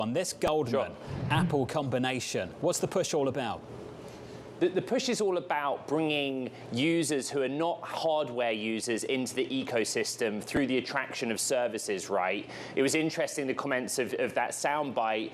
On this Goldman Apple combination, what's the push all about? The push is all about bringing users who are not hardware users into the ecosystem through the attraction of services, right? It was interesting, the comments of that soundbite.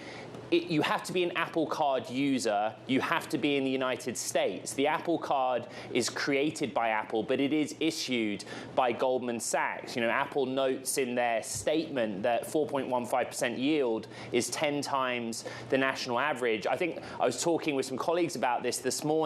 You have to be an Apple Card user. You have to be in the United States. The Apple Card is created by Apple, but it is issued by Goldman Sachs. You know, Apple notes in their statement that 4.15% yield is 10 times the national average. I think I was talking with some colleagues about this morning.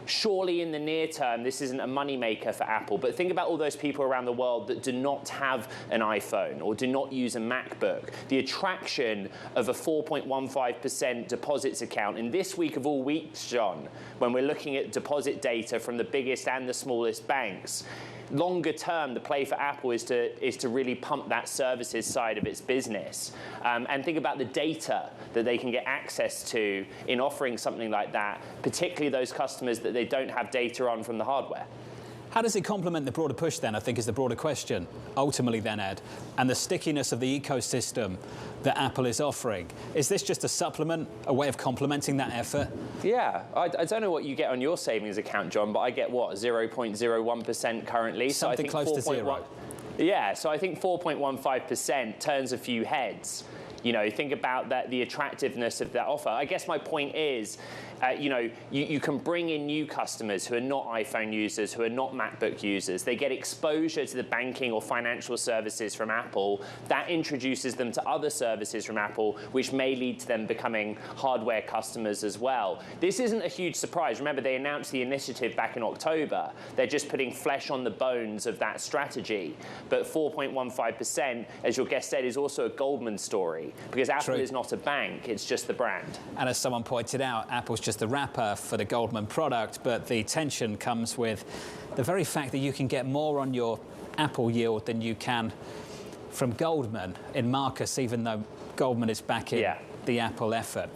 Surely in the near term, this isn't a moneymaker for Apple, but think about all those people around the world that do not have an iPhone or do not use a MacBook. The attraction of a 4.15% deposits account in this week of all weeks, John, when we're looking at deposit data from the biggest and the smallest banks, longer term, the play for Apple is to really pump that services side of its business. And think about the data that they can get access to in offering something like that, particularly those customers that they don't have data on from the hardware. How does it complement the broader push then, I think, is the broader question, ultimately then, Ed, and the stickiness of the ecosystem that Apple is offering? Is this just a supplement, a way of complementing that effort? Yeah, I don't know what you get on your savings account, John, but I get, what, 0.01% currently? Something so I think close to zero. Yeah, so I think 4.15% turns a few heads. You know, think about the attractiveness of that offer. I guess my point is, you can bring in new customers who are not iPhone users, who are not MacBook users. They get exposure to the banking or financial services from Apple. That introduces them to other services from Apple, which may lead to them becoming hardware customers as well. This isn't a huge surprise. Remember, they announced the initiative back in October. They're just putting flesh on the bones of that strategy. But 4.15%, as your guest said, is also a Goldman story. Because Apple is not a bank, it's just the brand. And as someone pointed out, Apple's just the wrapper for the Goldman product, but the tension comes with the very fact that you can get more on your Apple yield than you can from Goldman in Marcus, even though Goldman is back in the Apple effort.